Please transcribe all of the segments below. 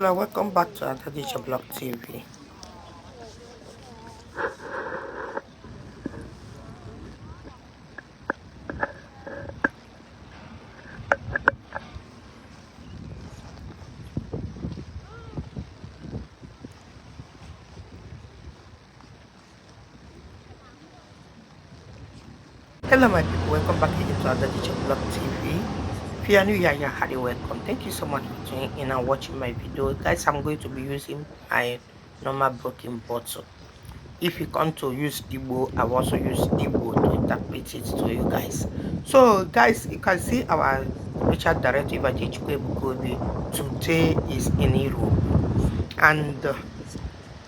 Hello, welcome back to Adadiche Blog TV. Hello, my people, welcome back again to Adadiche Blog TV. If you are new here, you're highly welcome. Thank you so much for tuning in and watching my video. Guys, I'm going to be using my normal broken bottle. If you come to use Igbo, I've also used Igbo to interpret it to you guys. So, guys, you can see our spiritual director, Evang Ebuka Obi, today is in Europe. And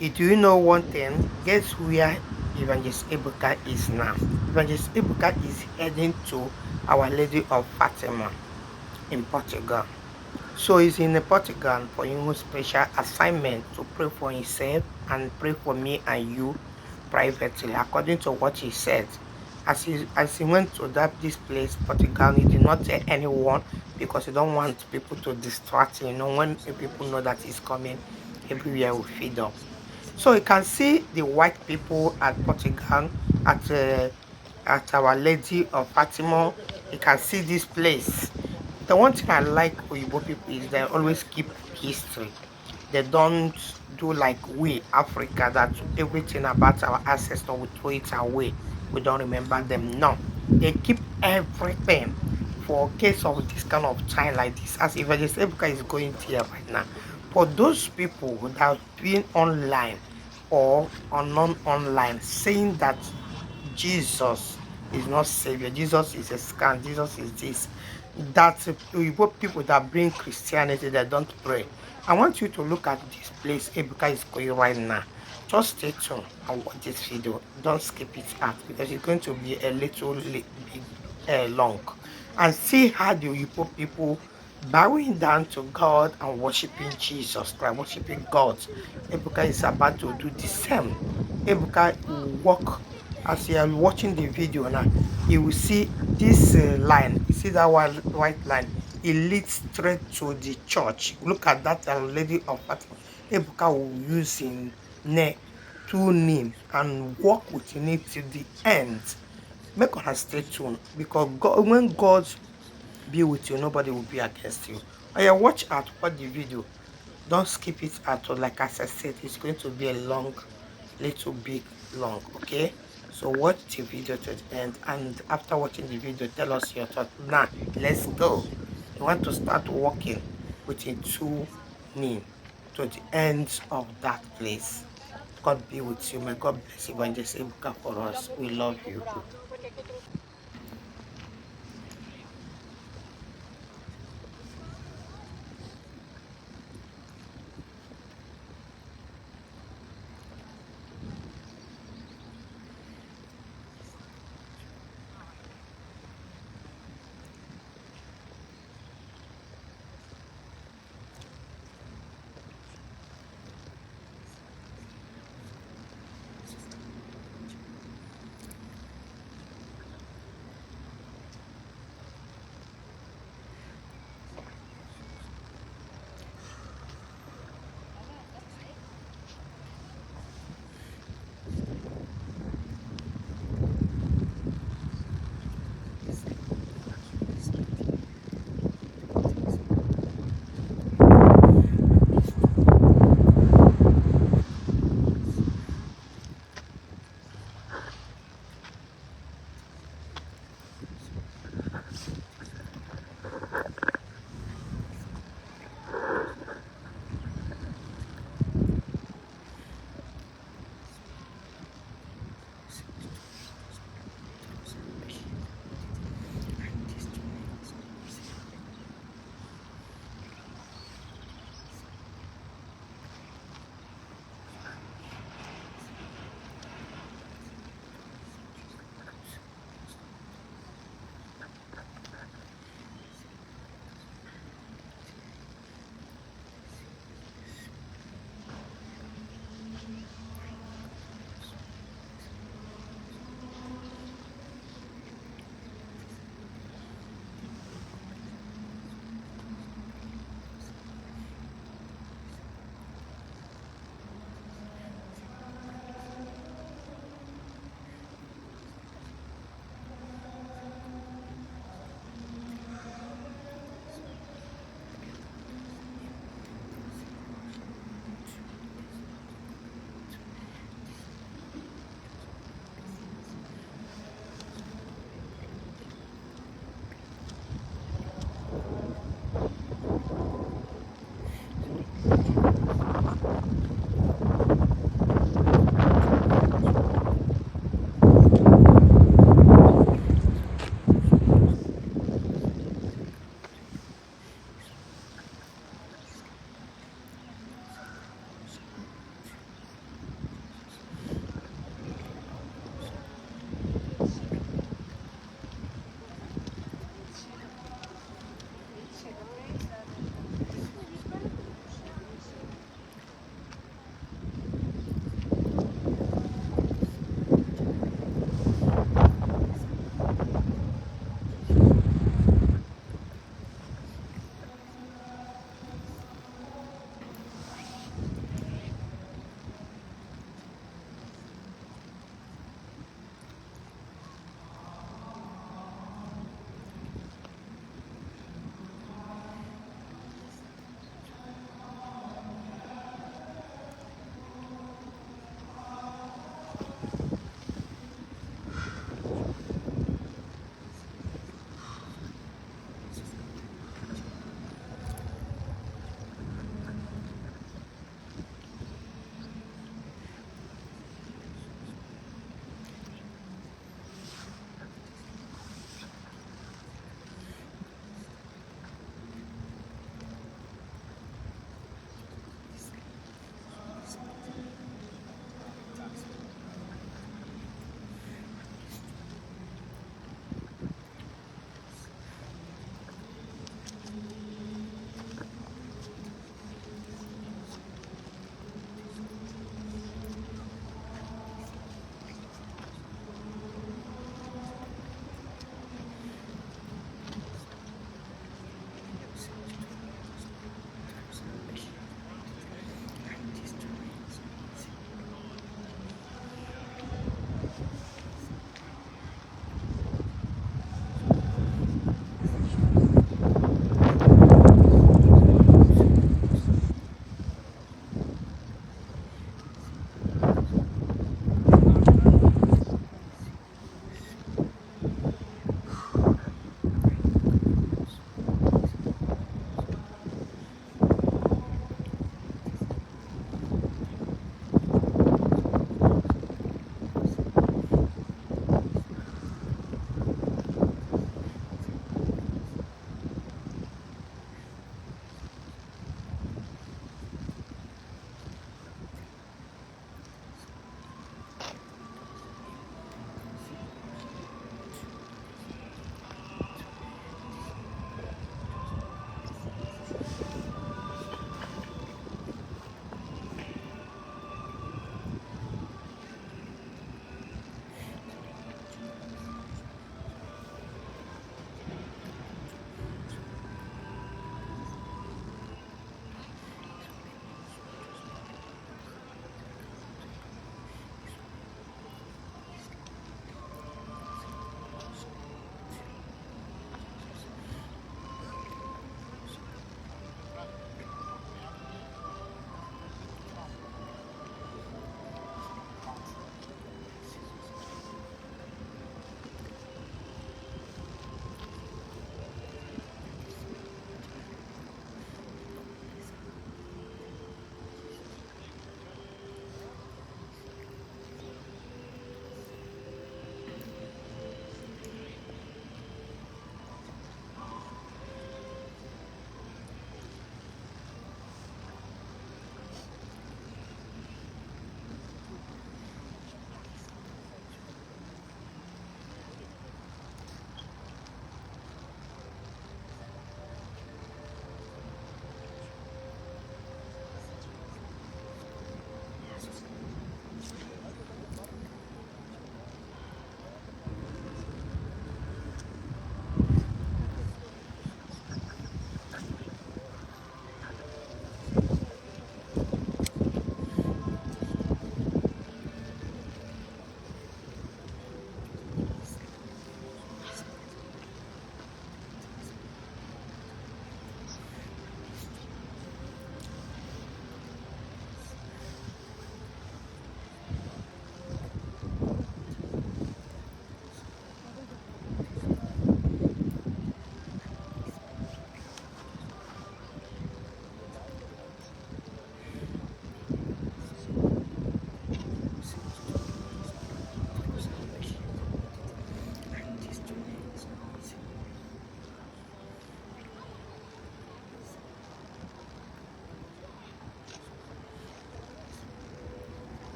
do you know one thing? Guess where Evangelist Ebuka is now? Evangelist Ebuka is heading to Our Lady of Fatima in Portugal. So he's in Portugal for him special assignment to pray for himself and pray for me and you privately, according to what he said. As he went to this place, Portugal, he did not tell anyone because he don't want people to distract him. You know, when people know that he's coming, everywhere will feed up. So you can see the white people at Portugal, at Our Lady of Fatima. You can see this place. The one thing I like Oyibo people is they always keep history. They don't do like we Africa that everything about our ancestors we throw it away. We don't remember them. No, they keep everything for case of this kind of time like this. As Evangelist Ebuka is going here right now. For those people who have been online or non-online saying that Jesus is not savior, Jesus is a scam, Jesus is this, that people that bring Christianity that don't pray. I want you to look at this place Ebuka is going right now. Just stay tuned and watch this video. Don't skip it out because it's going to be a little bit long. And see how the Igbo people bowing down to God and worshiping Jesus Christ, worshiping God. Ebuka is about to do the same. Ebuka will walk as you are watching the video now. You will see this line. You see that white line. It leads straight to the church. Look at that lady of Fatima. Ebuka will use in ne to name and walk with it till the end. Make una stay tuned because God, when God be with you, nobody will be against you. Oh yeah, watch out, watch the video. Don't skip it at all. Like as I said, it's going to be a little bit long, okay? So watch the video to the end, and after watching the video, tell us your thought. Now, let's go. You want to start walking within two knee to the ends of that place. God be with you. May God bless you. Evangelist Ebuka for us. We love you.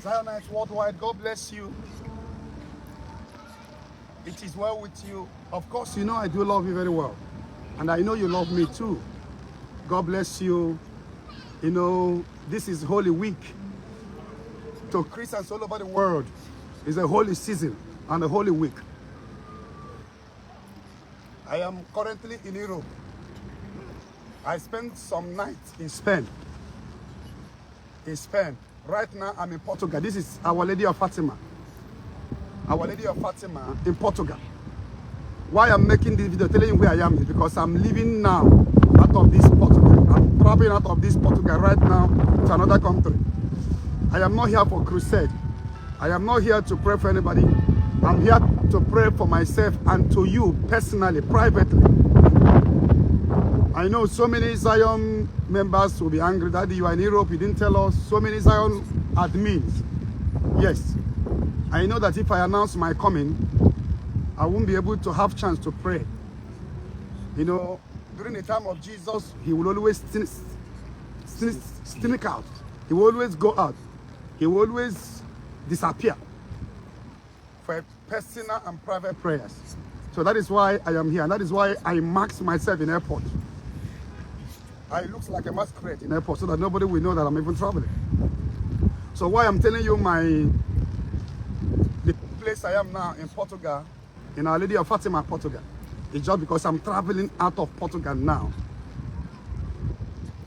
Zionites worldwide, God bless you. It is well with you. Of course, you know I do love you very well. And I know you love me too. God bless you. You know, this is Holy Week. To Christians all over the world, it's a holy season and a holy week. I am currently in Europe. I spent some nights in Spain. Right now, I'm in Portugal. This is Our Lady of Fatima. Our Lady of Fatima in Portugal. Why I'm making this video telling you where I am is because I'm leaving now out of this Portugal. I'm traveling out of this Portugal right now to another country. I am not here for crusade. I am not here to pray for anybody. I'm here to pray for myself and to you personally, privately. I know so many Zion members will be angry that you are in Europe, you didn't tell us. So many Zion admins. Yes, I know that if I announce my coming, I won't be able to have chance to pray. You know, during the time of Jesus, he will always sneak out. He will always go out. He will always disappear for personal and private prayers. So that is why I am here, and that is why I mask myself in airport. I look like a masquerade in airport so that nobody will know that I'm even traveling. So why I'm telling you the place I am now in Portugal, in Our Lady of Fatima, Portugal, is just because I'm traveling out of Portugal now.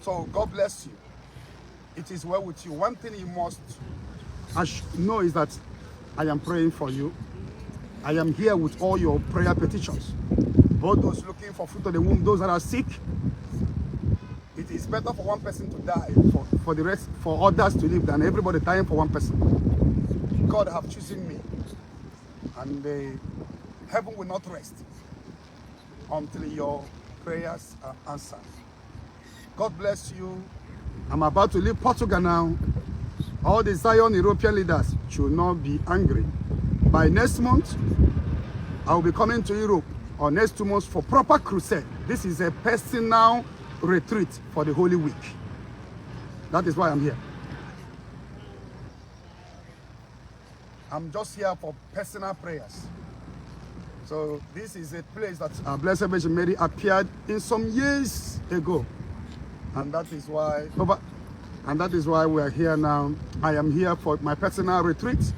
So God bless you. It is well with you. One thing you must know is that I am praying for you. I am here with all your prayer petitions. Both those looking for fruit of the womb, those that are sick. It is better for one person to die for others to live than everybody dying for one person. God have chosen me, and heaven will not rest until your prayers are answered. God bless you. I'm about to leave Portugal now. All the Zion European leaders should not be angry. By next month, I will be coming to Europe, or next 2 months, for proper crusade. This is a personal retreat for the Holy Week. That is why I'm here. I'm just here for personal prayers. So this is a place that our Blessed Virgin Mary appeared in some years ago. And that is why we are here now. I am here for my personal retreat.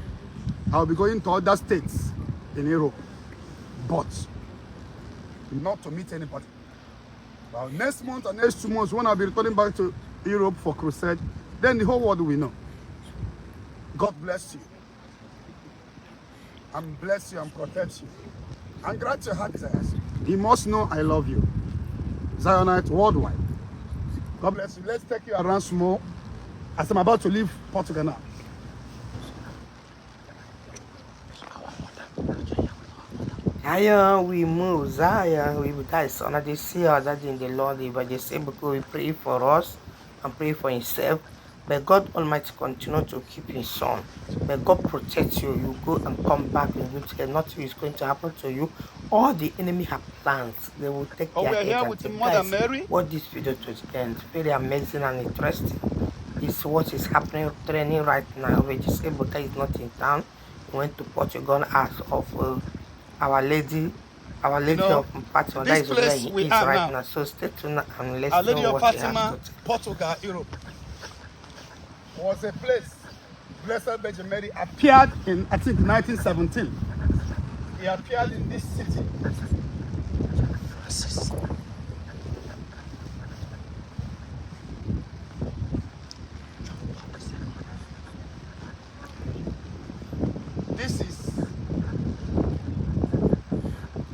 I'll be going to other states in Europe, but not to meet anybody. Well, next month or next 2 months, when I'll be returning back to Europe for crusade, then the whole world will know. God bless you. And bless you and protect you. And grant your heart desires. You must know I love you. Zionite worldwide. God bless you. Let's take you around small as I'm about to leave Portugal now. Zion, we move. Zion, we guys, honor they see us that in the Lord, but they say because we pray for us and pray for himself. May God Almighty continue to keep his son. May God protect you. You go and come back in good health. Nothing is going to happen to you. All the enemy have plans. They will take their we're here with Mother Mary. Watch this video to the end. Very amazing and interesting. This is what is happening, training right now. We just say Ebuka is not in town. He went to Portugal as of Our Lady of Fatima. That is where he is right now. So stay tuned and let's Our Lady know of what Fatima, Portugal, Europe, was a place Blessed Virgin Mary appeared in, I think, 1917. He appeared in this city.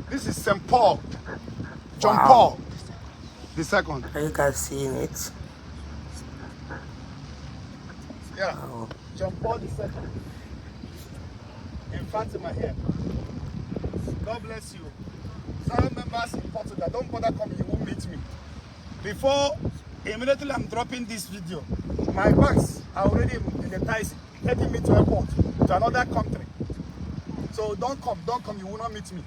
This is St. Paul, John Paul II. Are you guys seeing it? Yeah, John Paul II. In Fatima here. God bless you. Zion members in Portugal, don't bother coming, you won't meet me. Immediately I'm dropping this video, my bags are already in the taxi, taking me to airport, to another country. So don't come, you will not meet me.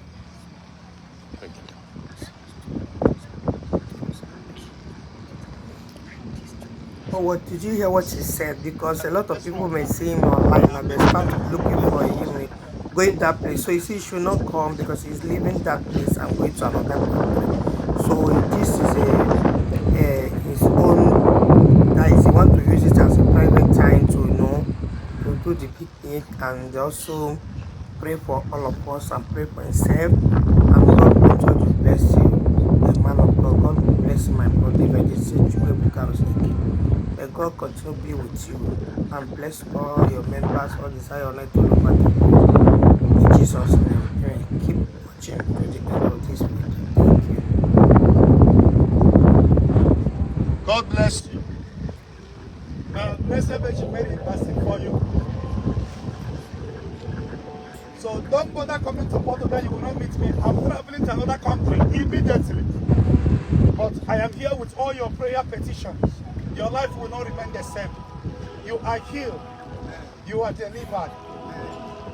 Oh, what did you hear what she said? Because a lot of people may see him online and they start looking for him going that place. So you see, he should not come because he's leaving that place and going to another country. So this is his own. That is, he want to use it as a private time to to do the picnic and also pray for all of us and pray for himself. And may God continue to bless you, the man of God. God will bless you, my brother. Evang Ebuka Obi. May God continue to be with you and bless all your members, all the Zionites all over the world. In Jesus' name, amen. Keep watching to the end of this video. Thank you. God bless you. Blessed Virgin Mary passing for you. So don't bother coming to Portugal, you will not meet me. I'm traveling to another country immediately. But I am here with all your prayer petitions. Your life will not remain the same. You are healed. You are delivered.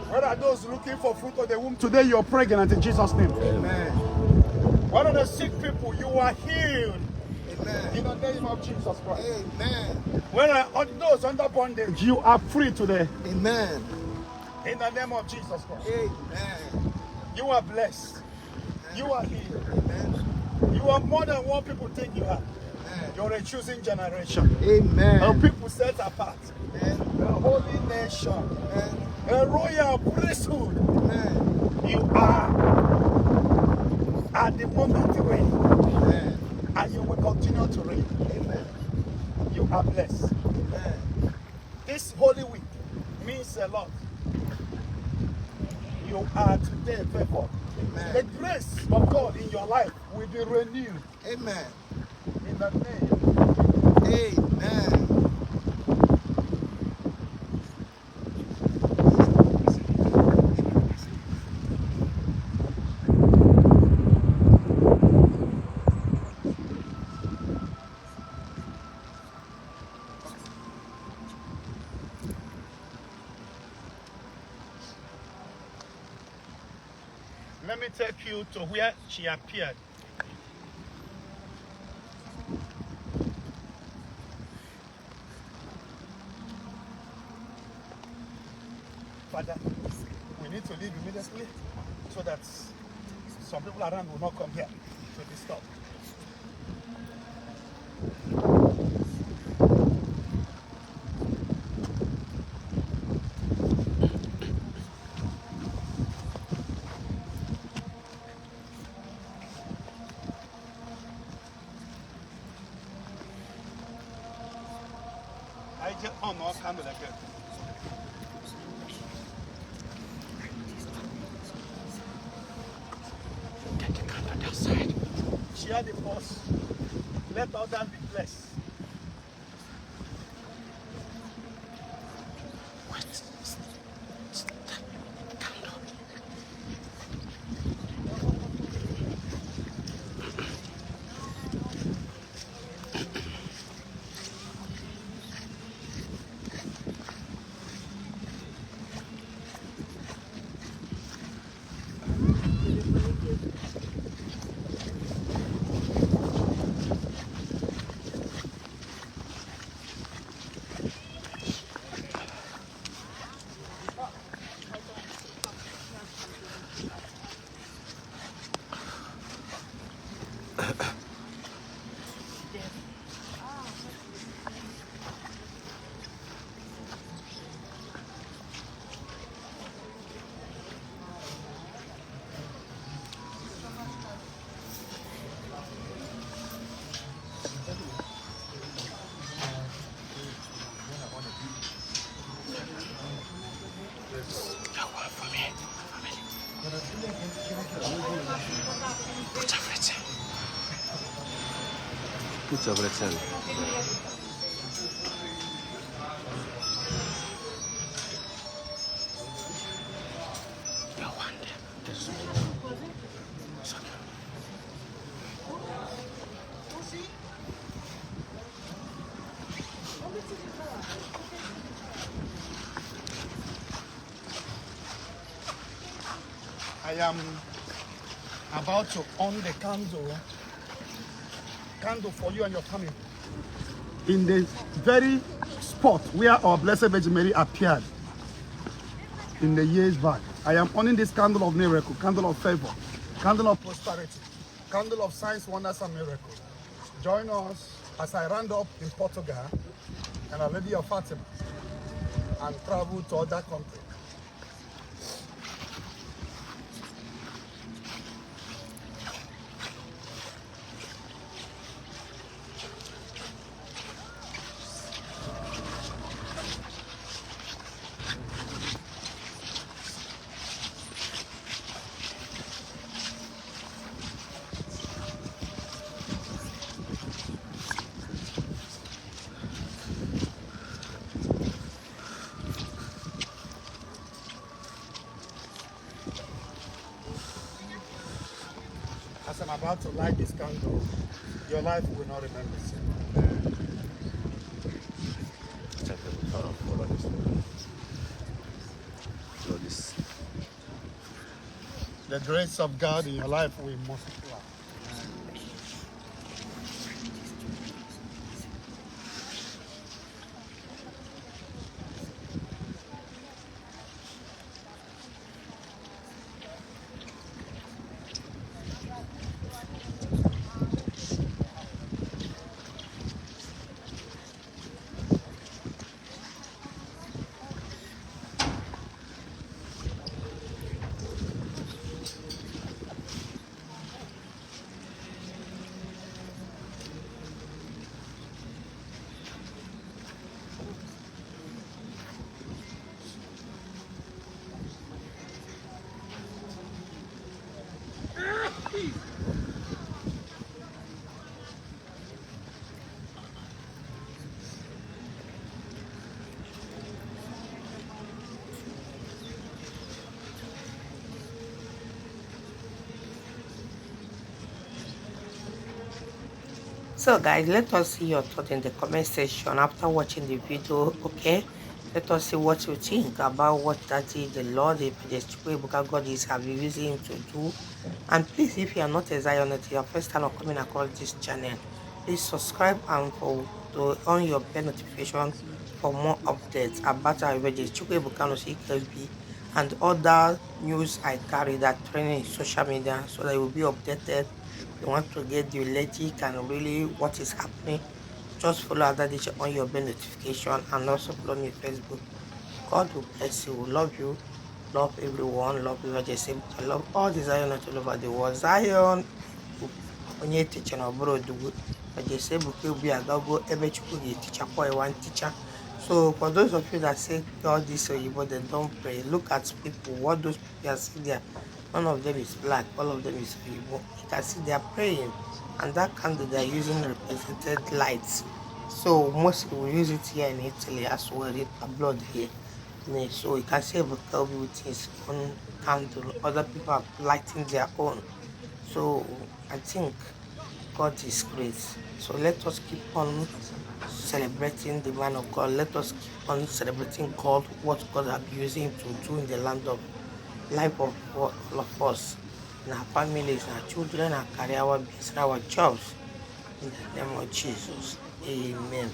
Where are those looking for fruit of the womb? Today you are pregnant in Jesus' name. Amen. What are the sick people? You are healed. Amen. In the name of Jesus Christ. Amen. Where are those under bondage? You are free today. Amen. In the name of Jesus Christ. Amen. You are blessed. Amen. You are healed. Amen. You are more than what people think you are. Amen. You're a choosing generation. Amen. A people set apart. Amen. A holy nation. Amen. A royal priesthood. Amen. You are at the moment to reign. Amen. And you will continue to reign. Amen. You are blessed. Amen. This Holy Week means a lot. You are today favored. Amen. The grace of God in your life will be renewed. Amen. In the name. Amen. Let me take you to where she appeared. Father, we need to leave immediately so that some people around will not come here to disturb. I just no candle again. Take the candle outside. Share the force. Let others be blessed. Put everything. No wonder. I am about to on the candle for you and your family. in the very spot where our Blessed Virgin Mary appeared in the years back. I am owning this candle of miracle, candle of favor, candle of prosperity, candle of signs, wonders, and miracles. Join us as I round up in Portugal and Our Lady of Fatima and travel to other countries. As I'm about to light this candle, your life will not remain the same. Follow this. Follow this. The grace of God in your life will multiply. So guys, let us see your thoughts in the comment section after watching the video. Okay, let us see what you think about what Daddy, the Lord, the Evangelist Ebuka God is have been using him to do. And please, if you are not a Zionist, your first time of coming across this channel, please subscribe and to on your bell notification for more updates about our Evangelist Ebuka and other news I carry that trending in social media, so that you will be updated. If you want to get the legit and really what is happening, just follow Adadiche on your bell notification and also follow me on Facebook. God will bless you. Love you. Love everyone. Love you. I love all the Zionites all over the world. Zion bụ onye teacher na ọbụrụ odugwu. Ejesi Ebuka Obi agago ebe Chukwu ga-etichakwa ya one teacher. So for those of you that say all this Oyibo, they don't pray, look at people. What those people are saying there, none of them is black, all of them is Oyibo. You can see they are praying, and that candle they are using represented lights. So mostly we use it here in Italy as well, it blood here. So you can see Ebuka Obi with his own candle. Other people are lighting their own. So I think God is great. So let us keep on celebrating the man of God. Let us keep on celebrating God, what God has been using to do in the land of life of all of us, in our families, our children, our career, our business, our jobs. In the name of Jesus. Amen.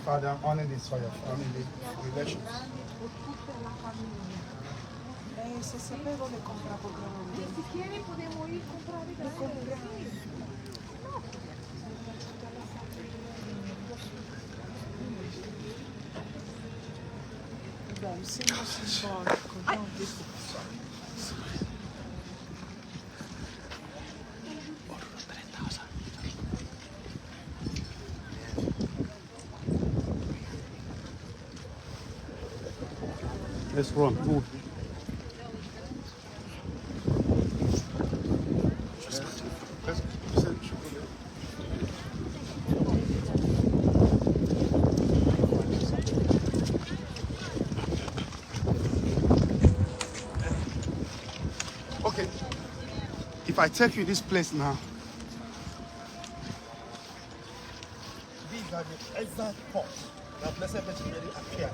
Father, I'm honoring this for your family relations. Se sapevo le compravo grandi. Se quiere podemos ir comprare da grandi. Dai, sembra simbolico, no? Let's run. Move. Okay. If I take you this place now, these are the exact spots that Blessed Virgin Mary appeared.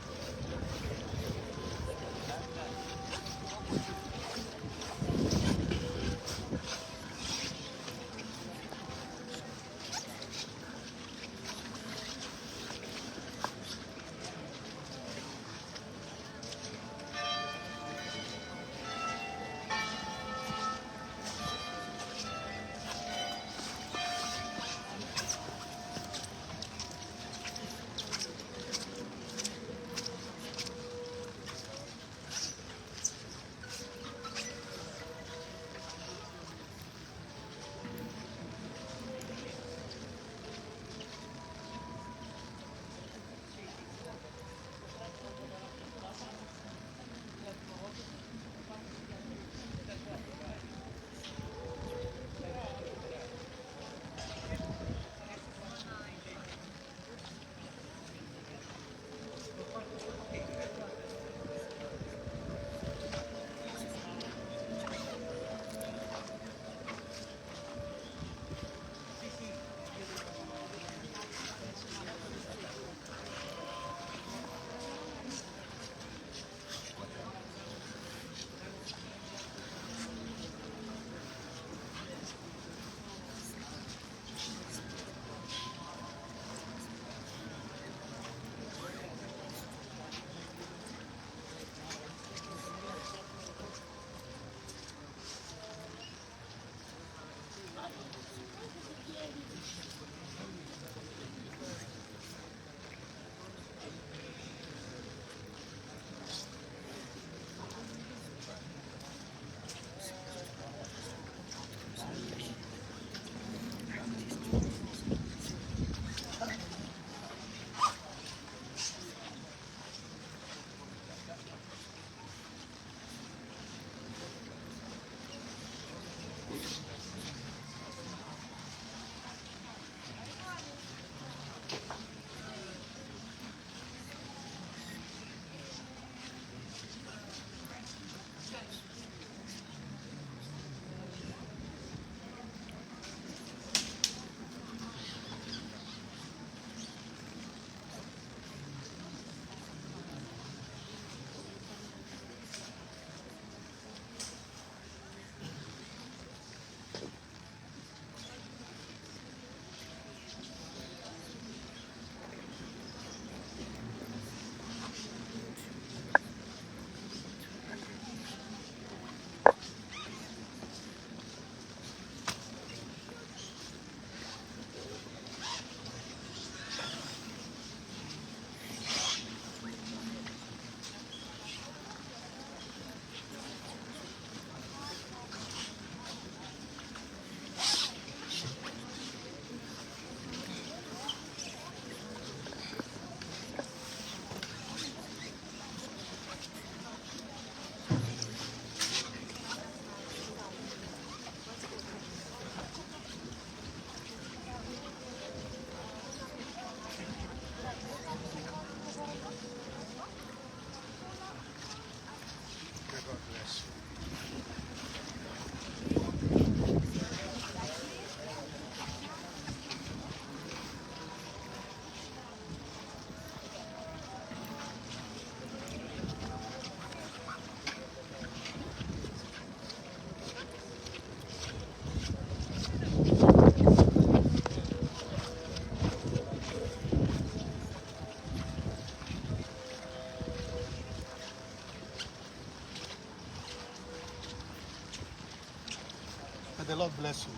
May the Lord bless you.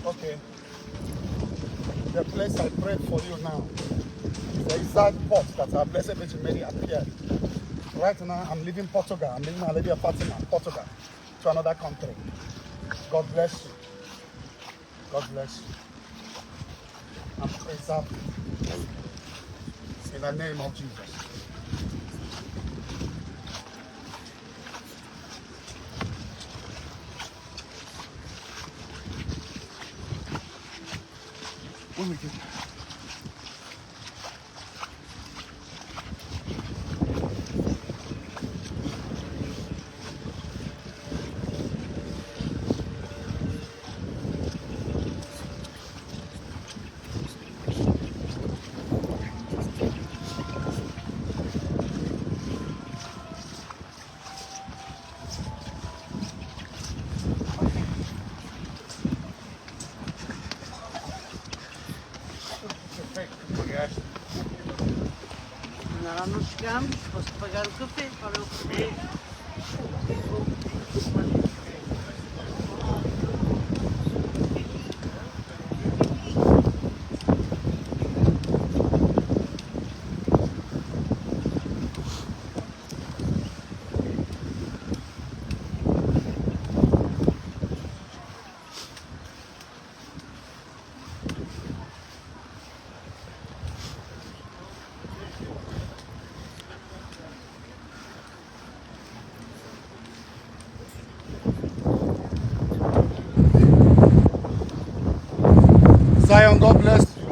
Okay. The place I prayed for you now is the exact spot that our Blessed Virgin Mary appeared. Right now, I'm leaving Portugal. I'm leaving Our Lady of Fatima, Portugal, to another country. God bless you. God bless you. I'm preserved. In the name of Jesus. When we get Lá nos chegamos, posso pagar o café para o café. Zion, God bless you.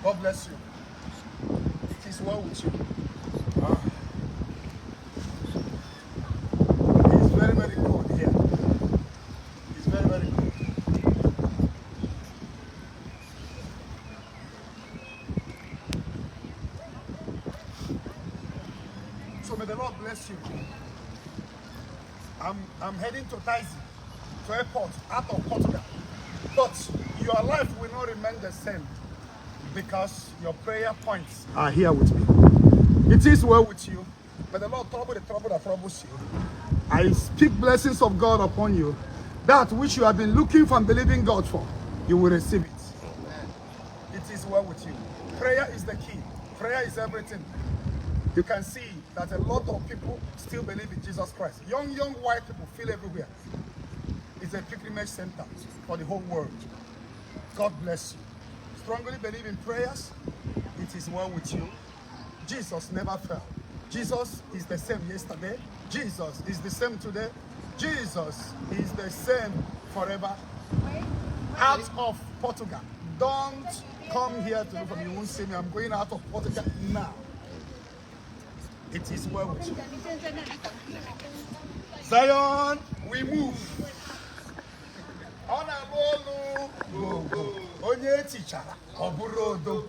God bless you. It is well with you. It's very, very cold here. It's very, very cold. So may the Lord bless you. I'm heading to Taizé, to airport, out of Portugal. But your life will not remain the same because your prayer points are here with me. It is well with you. May the Lord trouble the trouble that troubles you. I speak blessings of God upon you. That which you have been looking for and believing God for, you will receive it. It is well with you. Prayer is the key. Prayer is everything. You can see that a lot of people still believe in Jesus Christ. Young white people feel everywhere. It's a pilgrimage center for the whole world. God bless you. Strongly believe in prayers. It is well with you. Jesus never fell. Jesus is the same yesterday. Jesus is the same today. Jesus is the same forever. Out of Portugal. Don't come here to look for me. You won't see me. I'm going out of Portugal now. It is well with you. Zion, we move. Onye tichara, ọ bụrụ odo.